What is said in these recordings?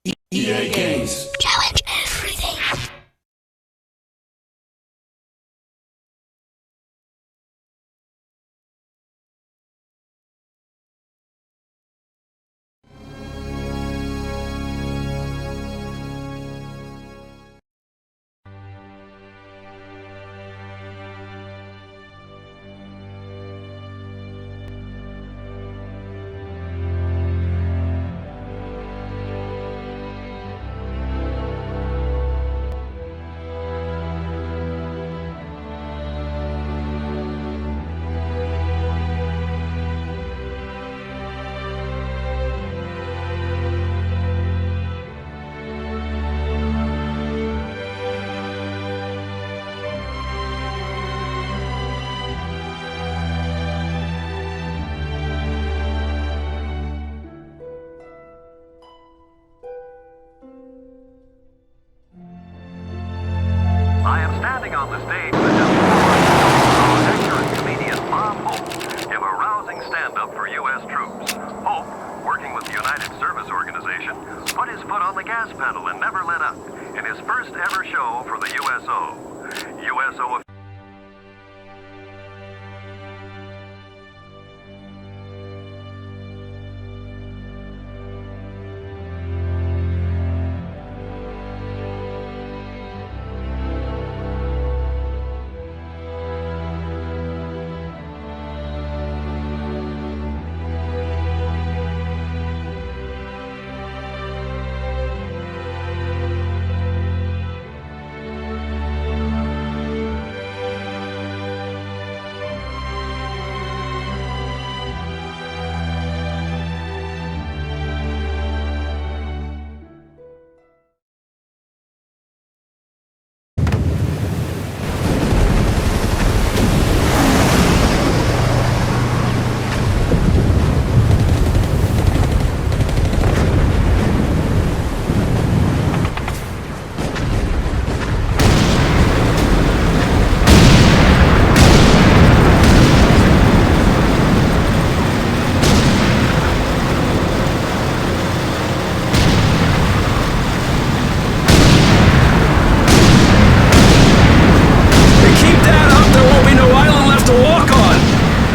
EA Games. Challenge everything. I am standing on the stage with actor and comedian Bob Hope give a rousing stand-up for U.S. troops. Hope, working with the United Service Organization, put his foot on the gas pedal and never let up in his first ever show for the USO. USO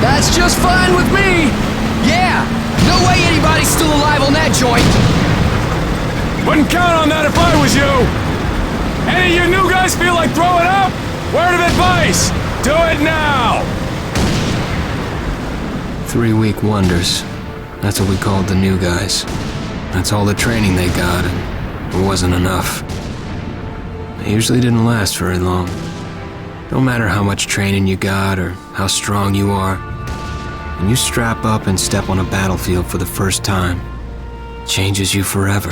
That's just fine with me! Yeah! No way anybody's still alive on that joint! Wouldn't count on that if I was you! Any of you new guys feel like throwing up? Word of advice! Do it now! 3-week wonders. That's what we called the new guys. That's all the training they got, and it wasn't enough. They usually didn't last very long. No matter how much training you got or how strong you are, when you strap up and step on a battlefield for the first time, it changes you forever.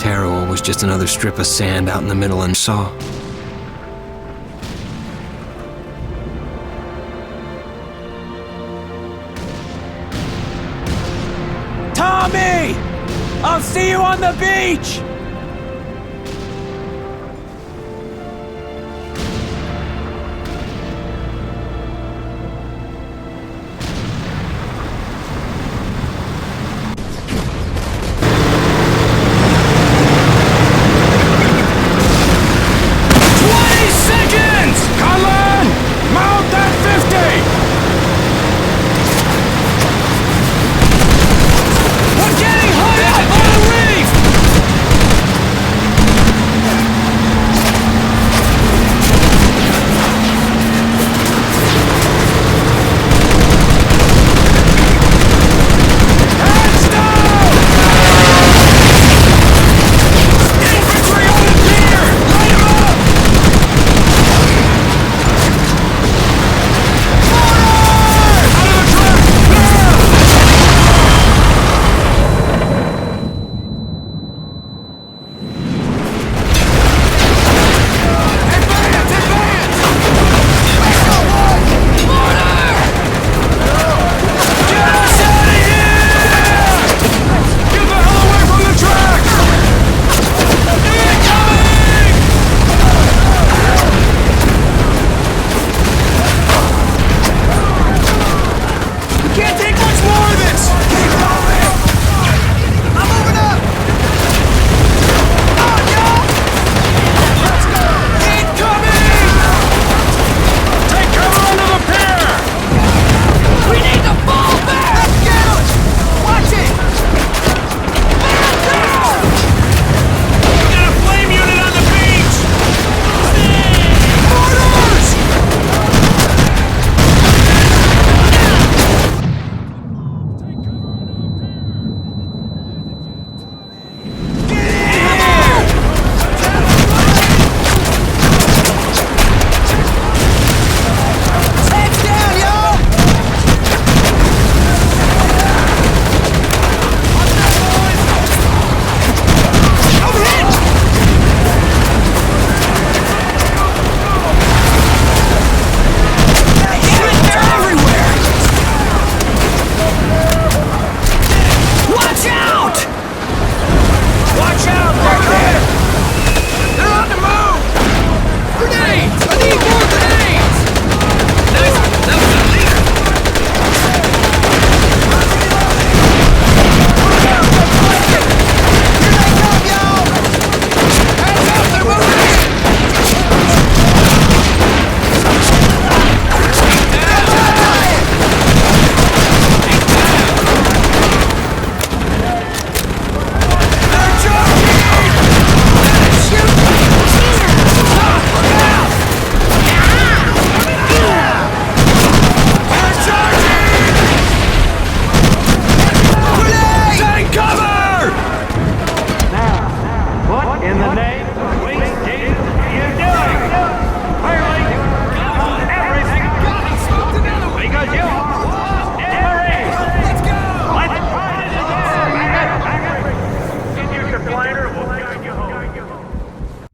Terror was just another strip of sand out in the middle and saw. Tommy! I'll see you on the beach! We're getting hung up on the reef!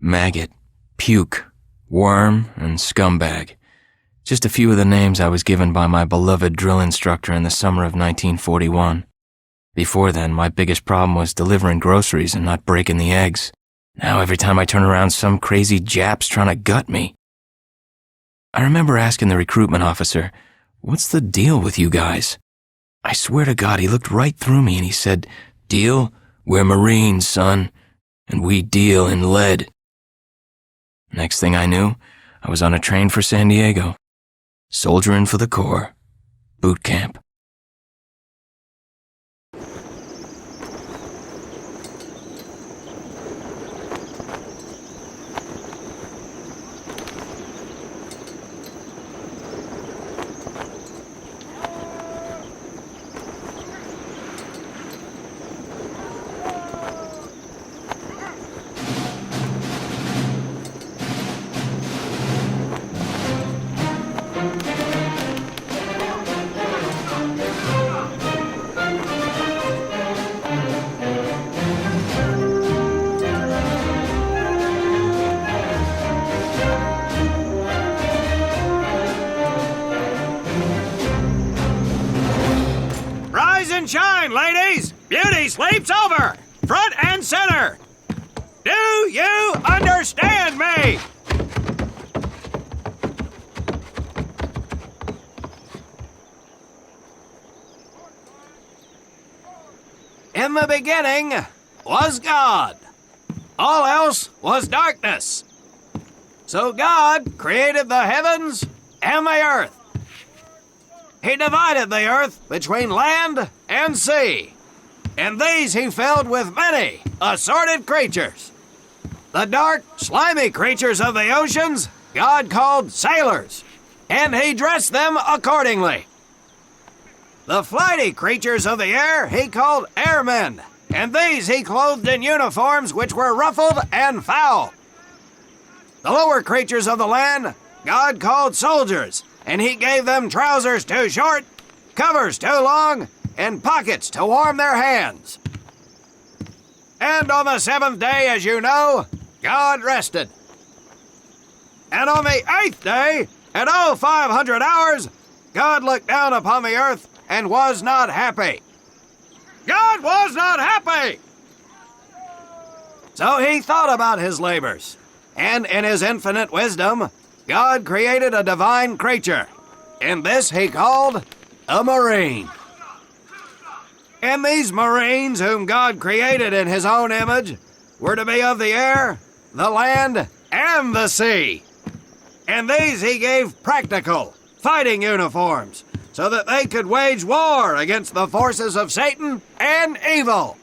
maggot, puke, worm, and scumbag. Just a few of the names I was given by my beloved drill instructor in the summer of 1941. Before then, my biggest problem was delivering groceries and not breaking the eggs. Now every time I turn around, some crazy Jap's trying to gut me. I remember asking the recruitment officer, "What's the deal with you guys?" I swear to God, he looked right through me and he said, "Deal? We're Marines, son, and we deal in lead." Next thing I knew, I was on a train for San Diego. Soldiering for the Corps. Boot camp. Shine, ladies! Beauty sleeps over! Front and center! Do you understand me? In the beginning was God. All else was darkness. So God created the heavens and the earth. He divided the earth between land and sea, and these he filled with many assorted creatures. The dark, slimy creatures of the oceans God called sailors, and he dressed them accordingly. The flighty creatures of the air he called airmen, and these he clothed in uniforms which were ruffled and foul. The lower creatures of the land God called soldiers, and he gave them trousers too short, covers too long, and pockets to warm their hands. And on the seventh day, as you know, God rested. And on the eighth day, at 0500 hours, God looked down upon the earth and was not happy. God was not happy! So he thought about his labors, and in his infinite wisdom, God created a divine creature, and this he called a Marine. And these Marines, whom God created in his own image, were to be of the air, the land, and the sea. And these he gave practical, fighting uniforms, so that they could wage war against the forces of Satan and evil.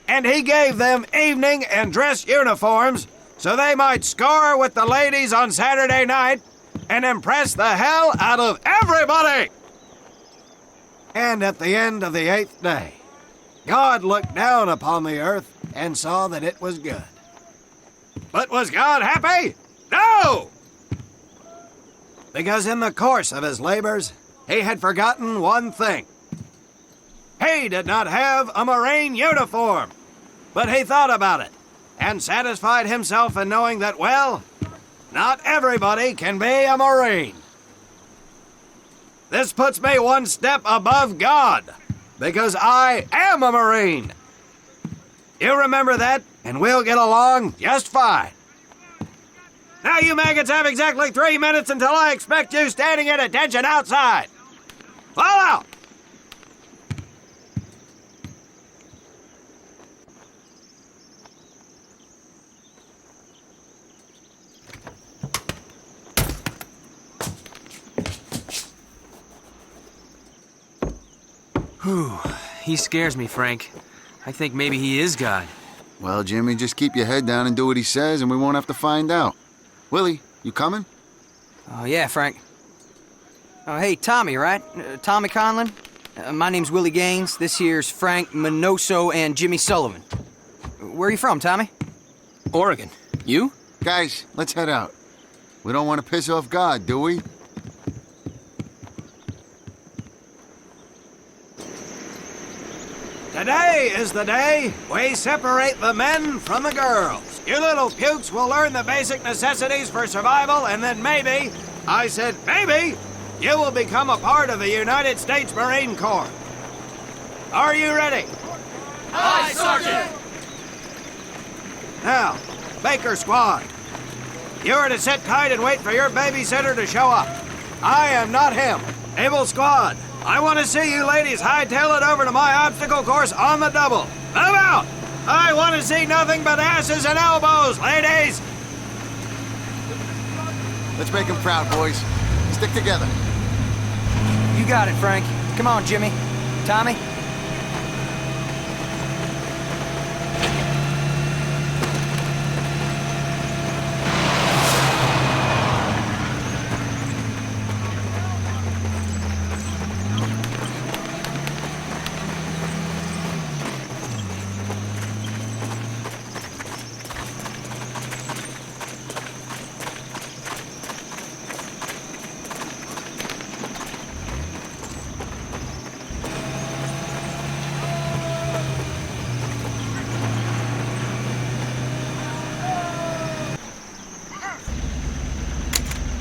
And he gave them evening and dress uniforms, so they might score with the ladies on Saturday night and impress the hell out of everybody. And at the end of the eighth day, God looked down upon the earth and saw that it was good. But was God happy? No! Because in the course of his labors, he had forgotten one thing. He did not have a Marine uniform, but he thought about it and satisfied himself in knowing that, well, not everybody can be a Marine. This puts me one step above God, because I am a Marine. You remember that, and we'll get along just fine. Now you maggots have exactly 3 minutes until I expect you standing at attention outside. Fall out! Whew, he scares me, Frank. I think maybe he is God. Well, Jimmy, just keep your head down and do what he says, and we won't have to find out. Willie, you coming? Oh, yeah, Frank. Oh, hey, Tommy, right? Tommy Conlon? My name's Willie Gaines. This here's Frank Minoso and Jimmy Sullivan. Where are you from, Tommy? Oregon. You? Guys, let's head out. We don't want to piss off God, do we? Today is the day we separate the men from the girls. You little pukes will learn the basic necessities for survival, and then maybe, I said maybe, you will become a part of the United States Marine Corps. Are you ready? Aye, Sergeant! Now, Baker Squad, you are to sit tight and wait for your babysitter to show up. I am not him. Able Squad, I want to see you ladies hightail it over to my obstacle course on the double. Move out! I want to see nothing but asses and elbows, ladies! Let's make him proud, boys. Stick together. You got it, Frank. Come on, Jimmy. Tommy?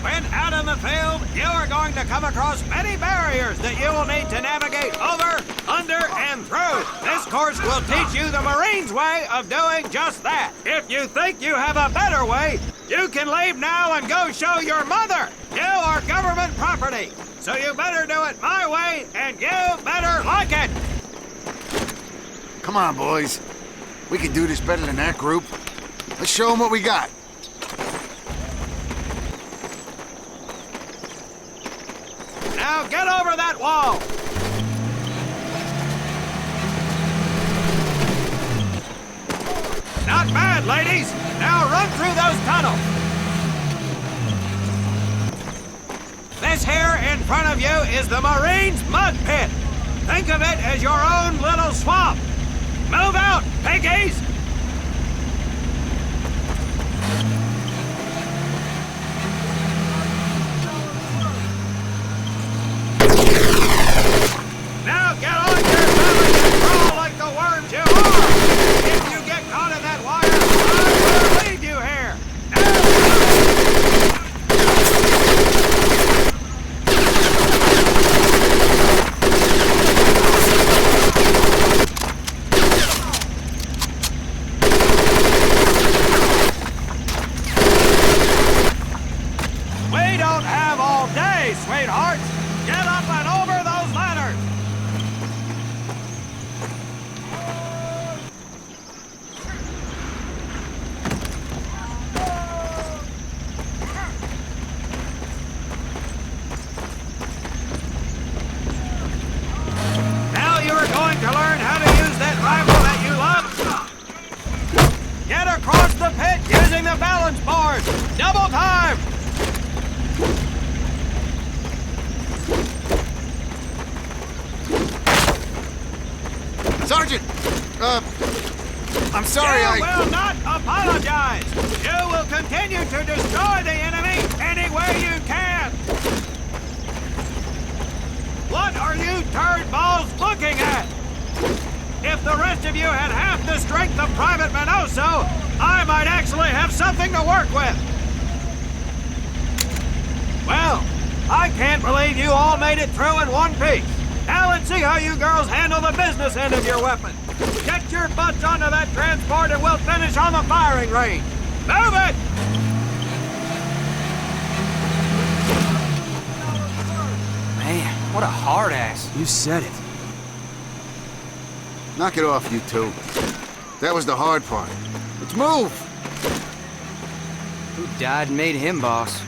When out in the field, you are going to come across many barriers that you will need to navigate over, under, and through. This course will teach you the Marines' way of doing just that. If you think you have a better way, you can leave now and go show your mother. You are government property, so you better do it my way, and you better like it. Come on, boys. We can do this better than that group. Let's show them what we got. Now get over that wall. Not bad, ladies. Now run through those tunnels. This here in front of you is the Marines' mud pit. Think of it as your own little swamp. Move out, piggies! Now get on your belly and crawl like the worms you are! If you get caught in that wire, I will leave you here! We don't have all day, sweethearts! Get up and over those ladders! Now you are going to learn how to use that rifle that you love. Get across the pit using the balance board. Double time. Sergeant! I'm sorry, You will not apologize. You will continue to destroy the enemy any way you can. What are you turd balls looking at? If the rest of you had half the strength of Private Minoso, I might actually have something to work with. Well, I can't believe you all made it through in one piece. Now let's see how you girls handle the business end of your weapon. Get your butts onto that transport and we'll finish on the firing range. Move it! Man, what a hard ass. You said it. Knock it off, you two. That was the hard part. Let's move! Who died and made him boss?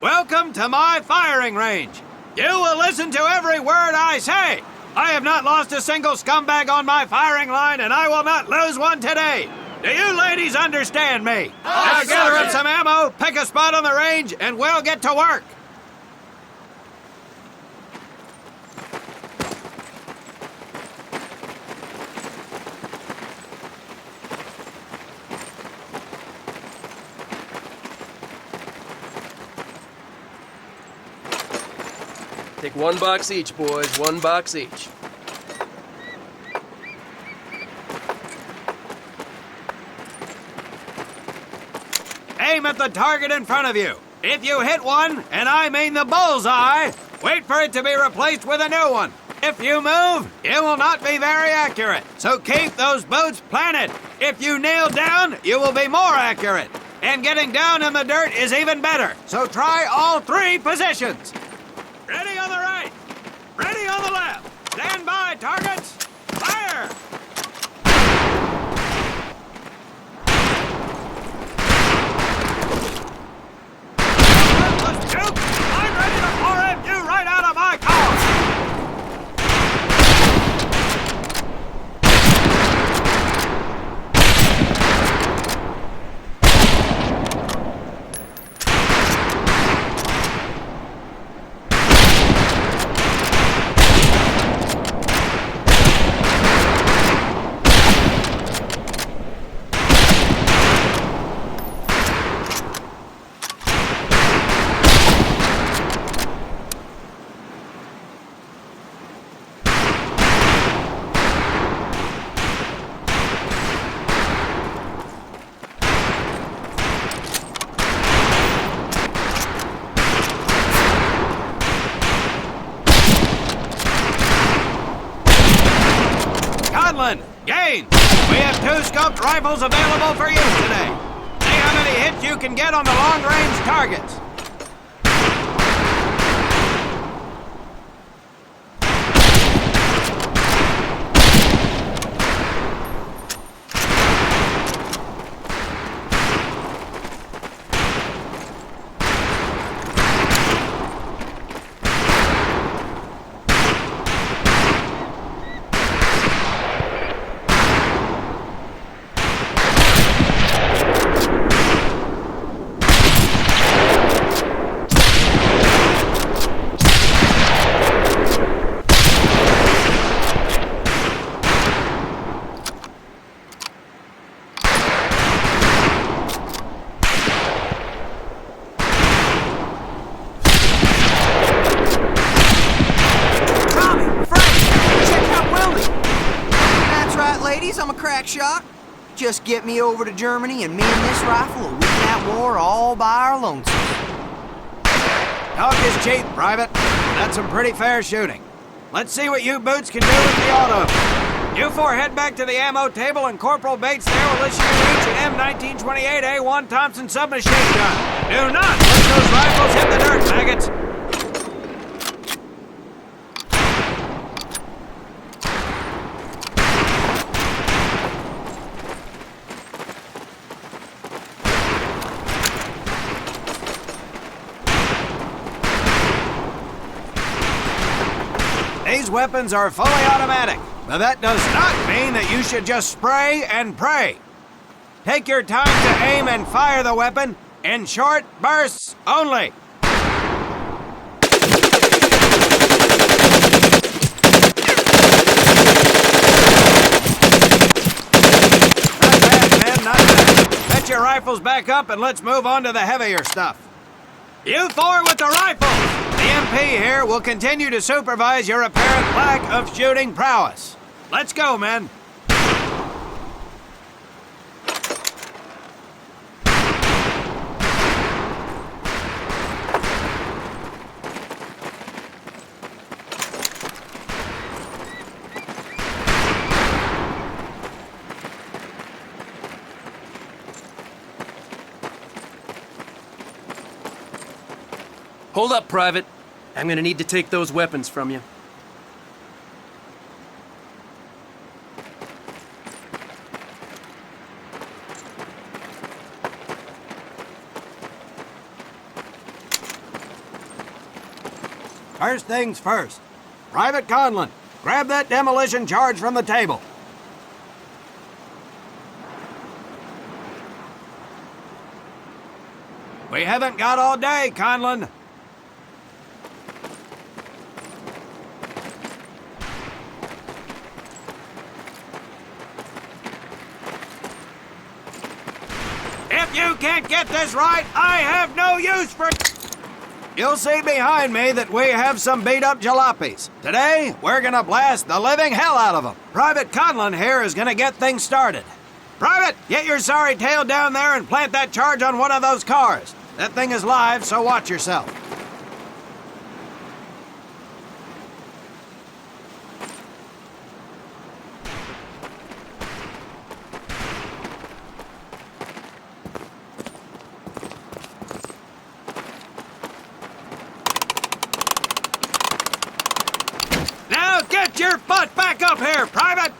Welcome to my firing range. You will listen to every word I say. I have not lost a single scumbag on my firing line, and I will not lose one today. Do you ladies understand me? Now gather up some ammo, pick a spot on the range, and we'll get to work. Take 1 box each, boys. 1 box each. Aim at the target in front of you. If you hit one, and I mean the bullseye, wait for it to be replaced with a new one. If you move, it will not be very accurate. So keep those boots planted. If you kneel down, you will be more accurate. And getting down in the dirt is even better. So try all 3 positions. Ready on the right. Ready on the left. Stand by, targets. Fire! I'm ready to pour you right out of my car! Gaines, we have 2 scoped rifles available for use today. See how many hits you can get on the long-range targets. I'm a crack shot. Just get me over to Germany and me and this rifle will win that war all by our lonesome. Talk is cheap, Private. That's some pretty fair shooting. Let's see what you boots can do with the auto. You 4 head back to the ammo table and Corporal Bates there will issue you each an M1928A1 Thompson submachine gun. Do not let those rifles hit the dirt, maggots. These weapons are fully automatic, but that does not mean that you should just spray and pray. Take your time to aim and fire the weapon in short bursts only. Not bad, men, not bad. Set your rifles back up and let's move on to the heavier stuff. You 4 with the rifles! The MP here will continue to supervise your apparent lack of shooting prowess. Let's go, men. Hold up, Private. I'm gonna need to take those weapons from you. First things first. Private Conlon, grab that demolition charge from the table. We haven't got all day, Conlon. If you can't get this right, I have no use for... You'll see behind me that we have some beat-up jalopies. Today, we're gonna blast the living hell out of them. Private Conlon here is gonna get things started. Private, get your sorry tail down there and plant that charge on one of those cars. That thing is live, so watch yourself. Now get your butt back up here, Private!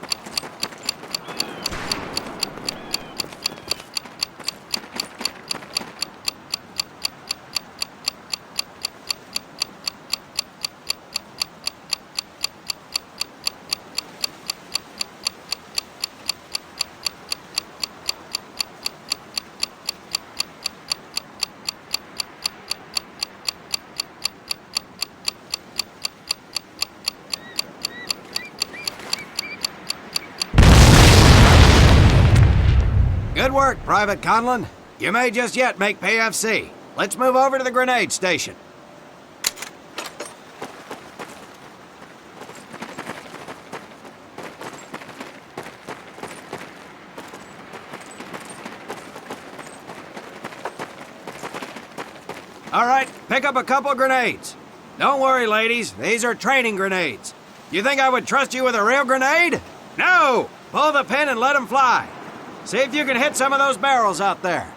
Good work, Private Conlon. You may just yet make PFC. Let's move over to the grenade station. All right, pick up a couple grenades. Don't worry, ladies. These are training grenades. You think I would trust you with a real grenade? No! Pull the pin and let them fly. See if you can hit some of those barrels out there.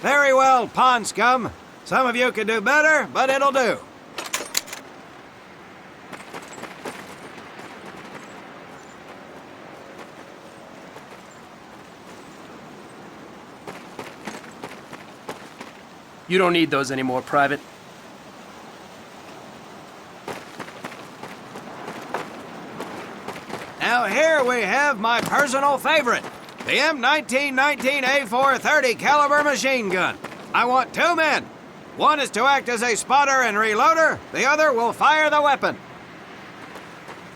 Very well, pond scum. Some of you could do better, but it'll do. You don't need those anymore, Private. Now here we have my personal favorite, the M1919A430 caliber machine gun. I want 2 men. One is to act as a spotter and reloader. The other will fire the weapon.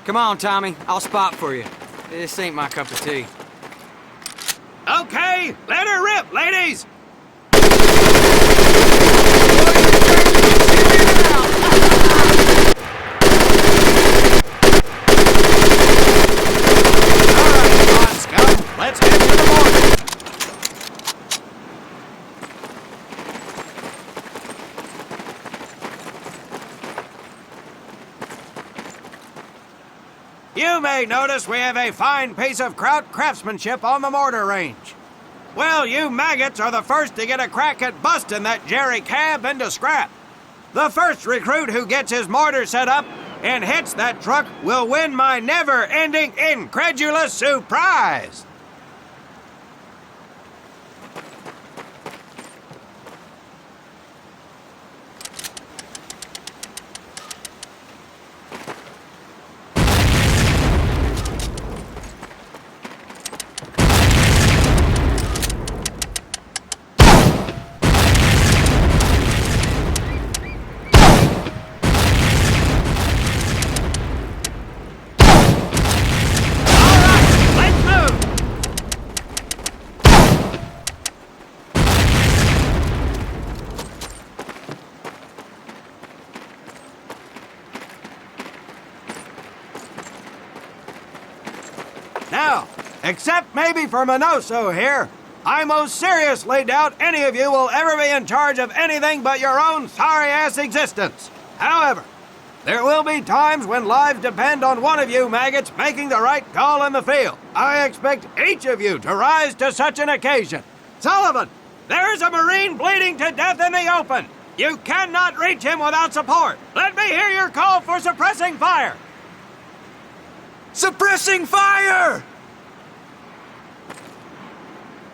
Come on, Tommy. I'll spot for you. This ain't my cup of tea. Okay, let her rip, ladies! Let's head to the morning. You may notice we have a fine piece of kraut craftsmanship on the mortar range. Well, you maggots are the first to get a crack at busting that jerry cab into scrap. The first recruit who gets his mortar set up and hits that truck will win my never-ending incredulous surprise. Except maybe for Minoso here. I most seriously doubt any of you will ever be in charge of anything but your own sorry-ass existence. However, there will be times when lives depend on one of you maggots making the right call in the field. I expect each of you to rise to such an occasion. Sullivan, there is a Marine bleeding to death in the open. You cannot reach him without support. Let me hear your call for suppressing fire. Suppressing fire!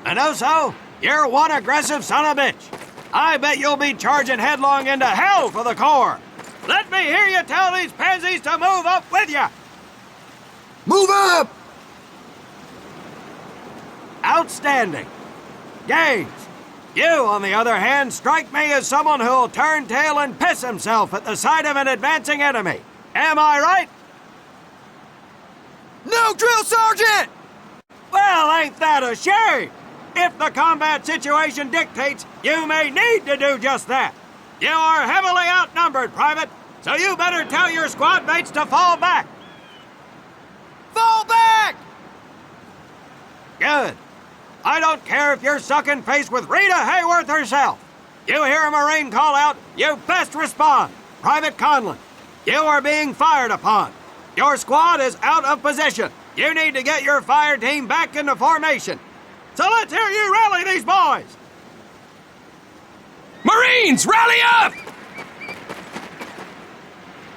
Minoso, you're one aggressive son of a bitch. I bet you'll be charging headlong into hell for the Corps. Let me hear you tell these pansies to move up with you. Move up! Outstanding. Gaines, you, on the other hand, strike me as someone who'll turn tail and piss himself at the sight of an advancing enemy. Am I right? No, drill sergeant! Well, ain't that a shame? If the combat situation dictates, you may need to do just that. You are heavily outnumbered, Private, so you better tell your squad mates to fall back. Fall back! Good. I don't care if you're sucking face with Rita Hayworth herself. You hear a Marine call out, you best respond. Private Conlon, you are being fired upon. Your squad is out of position. You need to get your fire team back into formation. So let's hear you rally these boys. Marines, rally up!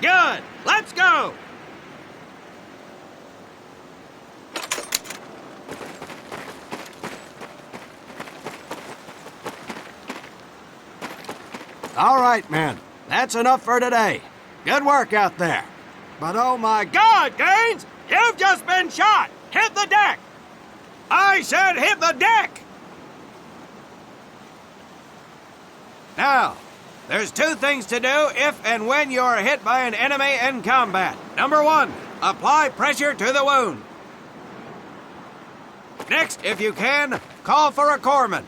Good. Let's go. All right, men. That's enough for today. Good work out there. But oh my God, Gaines! You've just been shot! Hit the deck! I said hit the deck! Now, there's two things to do if and when you're hit by an enemy in combat. Number one, apply pressure to the wound. Next, if you can, call for a corpsman.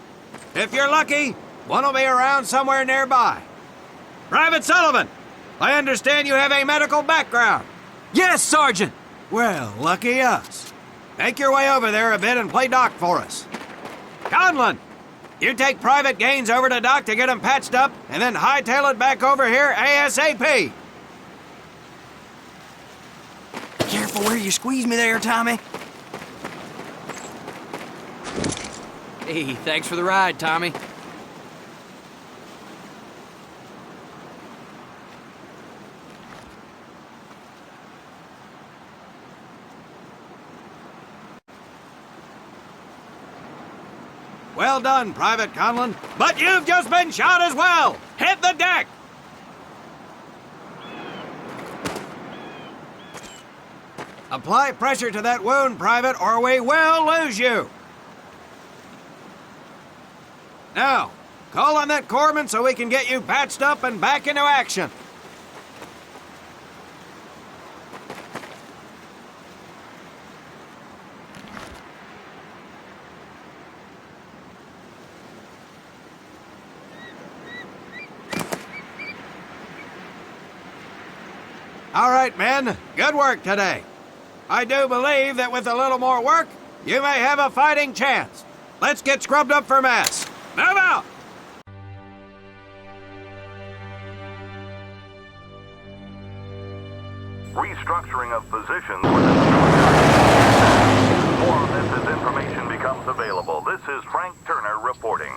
If you're lucky, one will be around somewhere nearby. Private Sullivan, I understand you have a medical background. Yes, Sergeant! Well, lucky us. Make your way over there a bit and play doc for us. Conlon, you take Private Gaines over to doc to get him patched up, and then hightail it back over here ASAP. Careful where you squeeze me there, Tommy. Hey, thanks for the ride, Tommy. Well done, Private Conlon, but you've just been shot as well. Hit the deck. Apply pressure to that wound, Private, or we will lose you. Now, call on that corpsman so we can get you patched up and back into action. All right, men. Good work today. I do believe that with a little more work, you may have a fighting chance. Let's get scrubbed up for mass. Move out! Restructuring of positions within the More on this as information becomes available. This is Frank Turner reporting.